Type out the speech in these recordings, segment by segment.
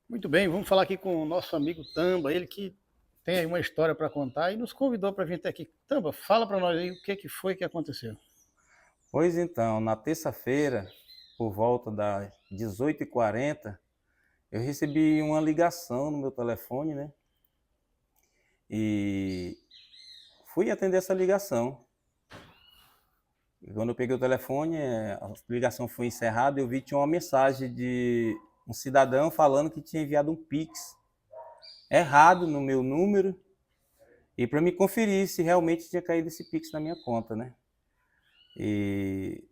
Muito bem, vamos falar aqui com o nosso amigo Tamba, ele que tem aí uma história para contar e nos convidou para vir até aqui. Tamba, fala para nós aí o que foi que aconteceu. Pois então, na terça-feira, por volta das 18h40, eu recebi uma ligação no meu telefone, né? E fui atender essa ligação. E quando eu peguei o telefone, a ligação foi encerrada e eu vi que tinha uma mensagem de um cidadão falando que tinha enviado um Pix errado no meu número e para me conferir se realmente tinha caído esse Pix na minha conta, né? E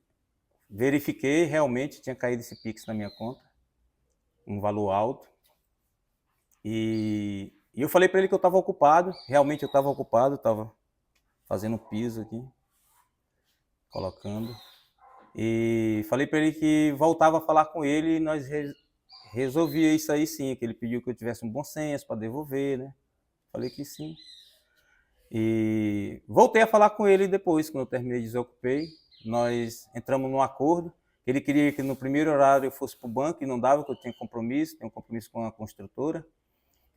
verifiquei, realmente tinha caído esse Pix na minha conta, um valor alto. E eu falei para ele que eu estava ocupado, realmente eu estava ocupado, estava fazendo piso aqui, colocando. E falei para ele que voltava a falar com ele e nós resolvia isso aí sim, que ele pediu que eu tivesse um bom senso para devolver, né? Falei que sim. E voltei a falar com ele depois, quando eu terminei, desocupei. Nós entramos num acordo. Ele queria que no primeiro horário eu fosse para o banco e não dava, porque eu tinha compromisso, tenho um compromisso com a construtora.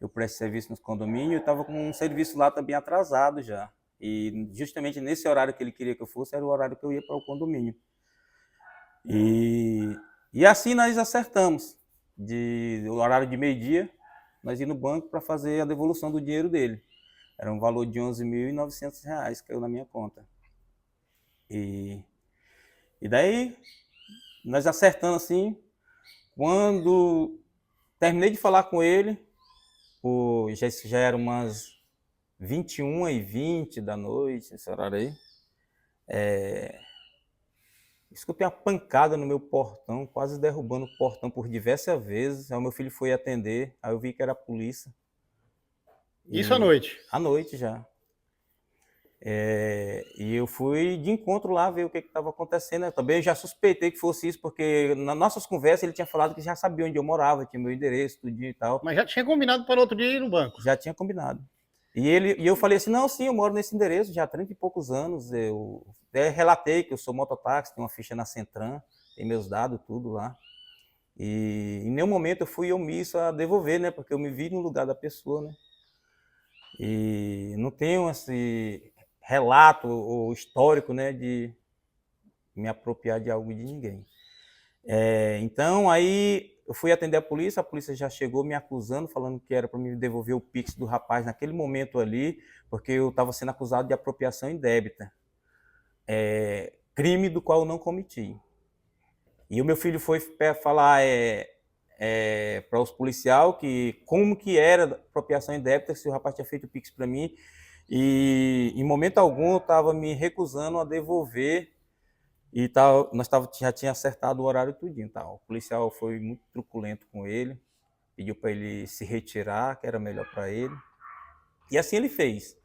Eu presto serviço nos condomínios, eu estava com um serviço lá também atrasado já. E justamente nesse horário que ele queria que eu fosse, era o horário que eu ia para o condomínio. E assim nós acertamos. O horário de meio-dia, nós íamos no banco para fazer a devolução do dinheiro dele. Era um valor de R$ 11.900 que caiu na minha conta. E, e daí, nós acertando assim, quando terminei de falar com ele, já era umas 21h20 da noite, esse horário aí. Escutei uma pancada no meu portão, quase derrubando o portão por diversas vezes. Aí o meu filho foi atender, aí eu vi que era a polícia. Isso à E noite. à noite já. E eu fui de encontro lá ver o que estava acontecendo. Eu também já suspeitei que fosse isso, porque nas nossas conversas ele tinha falado que já sabia onde eu morava, tinha meu endereço, tudinho e tal. Mas já tinha combinado para o outro dia ir no banco. Já tinha combinado. E eu falei assim, não, sim, eu moro nesse endereço já há 30 e poucos anos. Eu relatei que eu sou mototáxi, tenho uma ficha na Centran, tem meus dados, tudo lá. E em nenhum momento eu fui omisso a devolver, né? Porque eu me vi no lugar da pessoa, né? E não tenho esse relato ou histórico, né, de me apropriar de algo de ninguém. Então, aí eu fui atender a polícia já chegou me acusando, falando que era para me devolver o Pix do rapaz naquele momento ali, porque eu estava sendo acusado de apropriação indébita, crime do qual eu não cometi. E o meu filho foi falar para os policiais que como que era apropriação indébita, se o rapaz tinha feito o Pix para mim, e em momento algum eu estava me recusando a devolver. E tal, já tinha acertado o horário tudinho. Tal. O policial foi muito truculento com ele, pediu para ele se retirar, que era melhor para ele. E assim ele fez.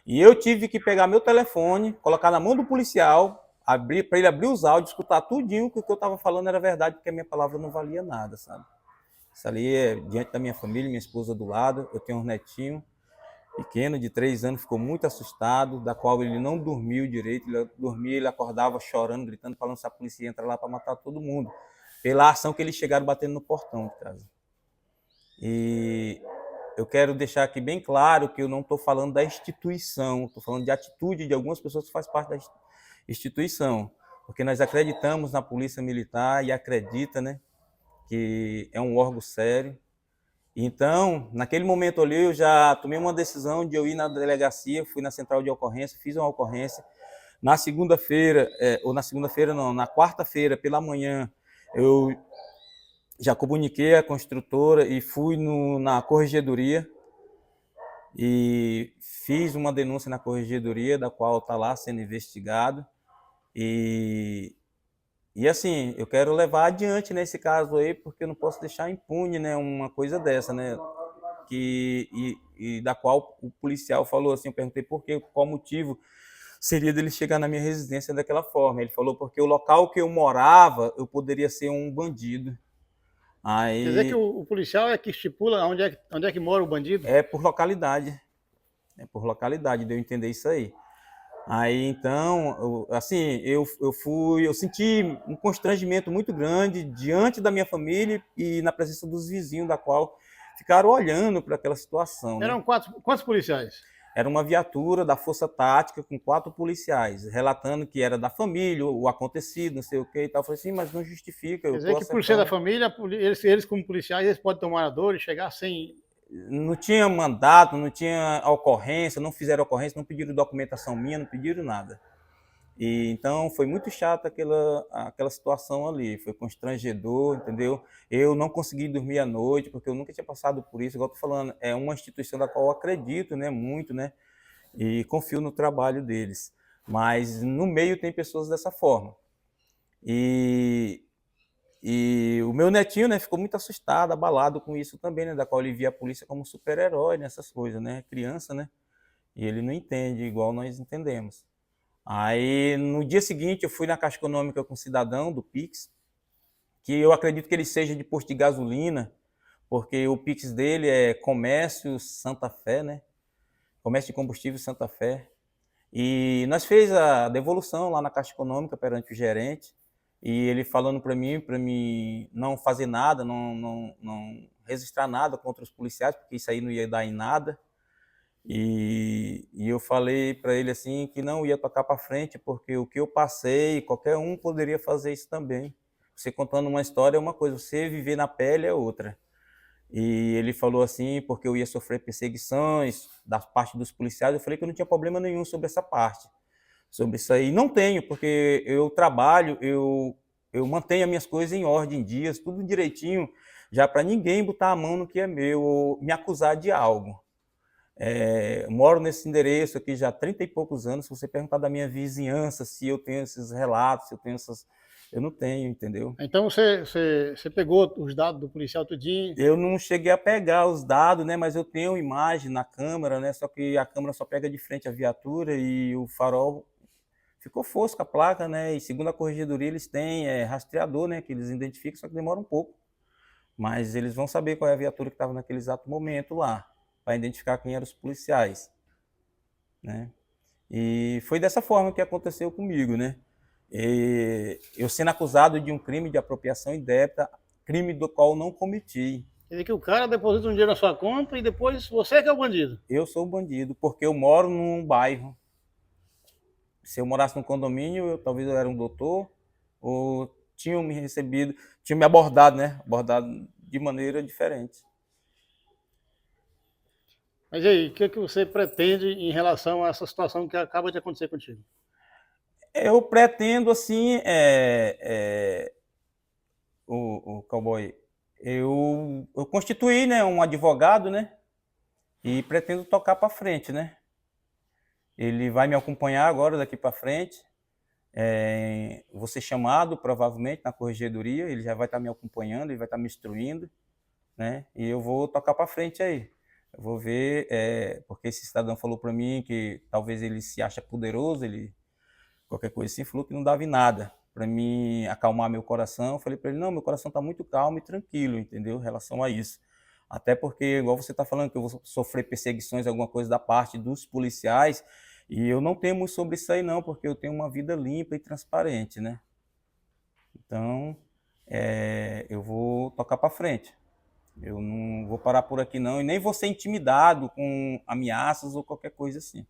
E eu tive que pegar meu telefone, colocar na mão do policial, abrir para ele abrir os áudios, escutar tudinho que o que eu estava falando era verdade, porque a minha palavra não valia nada, sabe? Isso ali é diante da minha família, minha esposa do lado, eu tenho um netinho pequeno de 3 anos, ficou muito assustado, da qual ele não dormiu direito, ele dormia, ele acordava chorando, gritando, falando se a polícia entra lá para matar todo mundo, pela ação que eles chegaram batendo no portão de casa. E eu quero deixar aqui bem claro que eu não estou falando da instituição, estou falando de atitude de algumas pessoas que fazem parte da instituição, porque nós acreditamos na polícia militar e acredita, né, que é um órgão sério. Então, naquele momento ali, eu já tomei uma decisão de eu ir na delegacia, fui na central de ocorrência, fiz uma ocorrência. Na segunda-feira, ou na segunda-feira não, na quarta-feira pela manhã, eu já comuniquei a construtora e fui na corregedoria e fiz uma denúncia na corregedoria, da qual está lá sendo investigado. E assim, eu quero levar adiante nesse caso aí, porque eu não posso deixar impune, né, uma coisa dessa, né? Da qual o policial falou assim, eu perguntei por quê, qual motivo seria dele chegar na minha residência daquela forma. Ele falou porque o local que eu morava, eu poderia ser um bandido. Quer dizer que Aí o policial é que estipula onde é que mora o bandido? é por localidade, deu eu entender isso aí. Aí então, assim, eu senti um constrangimento muito grande diante da minha família e na presença dos vizinhos, da qual ficaram olhando para aquela situação, né? Eram quantos policiais? Era uma viatura da Força Tática com 4 policiais, relatando que era da família, o acontecido, não sei o que e tal. Eu falei assim, mas não justifica, Quer eu dizer estou que por ser da acertando. família, eles como policiais, eles podem tomar a dor e chegar sem... Não tinha mandato, não tinha ocorrência, não fizeram ocorrência, não pediram documentação minha, não pediram nada. E então foi muito chato aquela situação ali, foi constrangedor, entendeu? Eu não consegui dormir à noite, porque eu nunca tinha passado por isso, igual eu tô falando, é uma instituição da qual eu acredito, né, muito, né, e confio no trabalho deles. Mas no meio tem pessoas dessa forma. E, e o meu netinho, né, ficou muito assustado, abalado com isso também, né, da qual ele via a polícia como super-herói nessas coisas, né, criança, né, e ele não entende igual nós entendemos. Aí, no dia seguinte, eu fui na Caixa Econômica com o cidadão do Pix, que eu acredito que ele seja de posto de gasolina, porque o Pix dele é Comércio Santa Fé, né? Comércio de Combustível Santa Fé. E nós fez a devolução lá na Caixa Econômica perante o gerente, e ele falando para mim não fazer nada, não registrar nada contra os policiais, porque isso aí não ia dar em nada. E eu falei para ele assim que não ia tocar para frente, porque o que eu passei, qualquer um poderia fazer isso também. Você contando uma história é uma coisa, você viver na pele é outra. E ele falou assim, porque eu ia sofrer perseguições da parte dos policiais, eu falei que eu não tinha problema nenhum sobre essa parte. Sobre isso aí, não tenho, porque eu trabalho, eu mantenho as minhas coisas em ordem, em dias, tudo direitinho, já para ninguém botar a mão no que é meu, ou me acusar de algo. Moro nesse endereço aqui já há 30 e poucos anos. Se você perguntar da minha vizinhança, se eu tenho esses relatos, se eu tenho essas... Eu não tenho, entendeu? Então você pegou os dados do policial tudinho. Eu não cheguei a pegar os dados, né? Mas eu tenho imagem na câmera, né? Só que a câmera só pega de frente a viatura e o farol ficou fosco a placa, né? E segundo a corregedoria, eles têm rastreador, né? Que eles identificam, só que demora um pouco. Mas eles vão saber qual é a viatura que estava naquele exato momento lá, para identificar quem eram os policiais, né? E foi dessa forma que aconteceu comigo, né? Eu sendo acusado de um crime de apropriação indébita, crime do qual não cometi. Quer dizer que o cara deposita um dinheiro na sua conta e depois você que é o bandido. Eu sou bandido, porque eu moro num bairro. Se eu morasse num condomínio, talvez eu era um doutor, ou tinham me recebido, tinham me abordado, né? Abordado de maneira diferente. Mas e aí, o que você pretende em relação a essa situação que acaba de acontecer contigo? Eu pretendo, assim, o cowboy, eu constituí, né, um advogado, né, e pretendo tocar para frente, né. Ele vai me acompanhar agora daqui para frente. Vou ser chamado provavelmente na corregedoria, ele já vai estar me acompanhando, ele vai estar me instruindo, né, e eu vou tocar para frente aí. Eu vou ver, porque esse cidadão falou para mim que talvez ele se acha poderoso, ele qualquer coisa assim, falou que não dava em nada. Para mim acalmar meu coração, eu falei para ele, não, meu coração está muito calmo e tranquilo, entendeu? Em relação a isso. Até porque, igual você está falando, que eu vou sofrer perseguições, alguma coisa da parte dos policiais, e eu não temo sobre isso aí não, porque eu tenho uma vida limpa e transparente, né? Então, eu vou tocar para frente. Eu não vou parar por aqui não, e nem vou ser intimidado com ameaças ou qualquer coisa assim.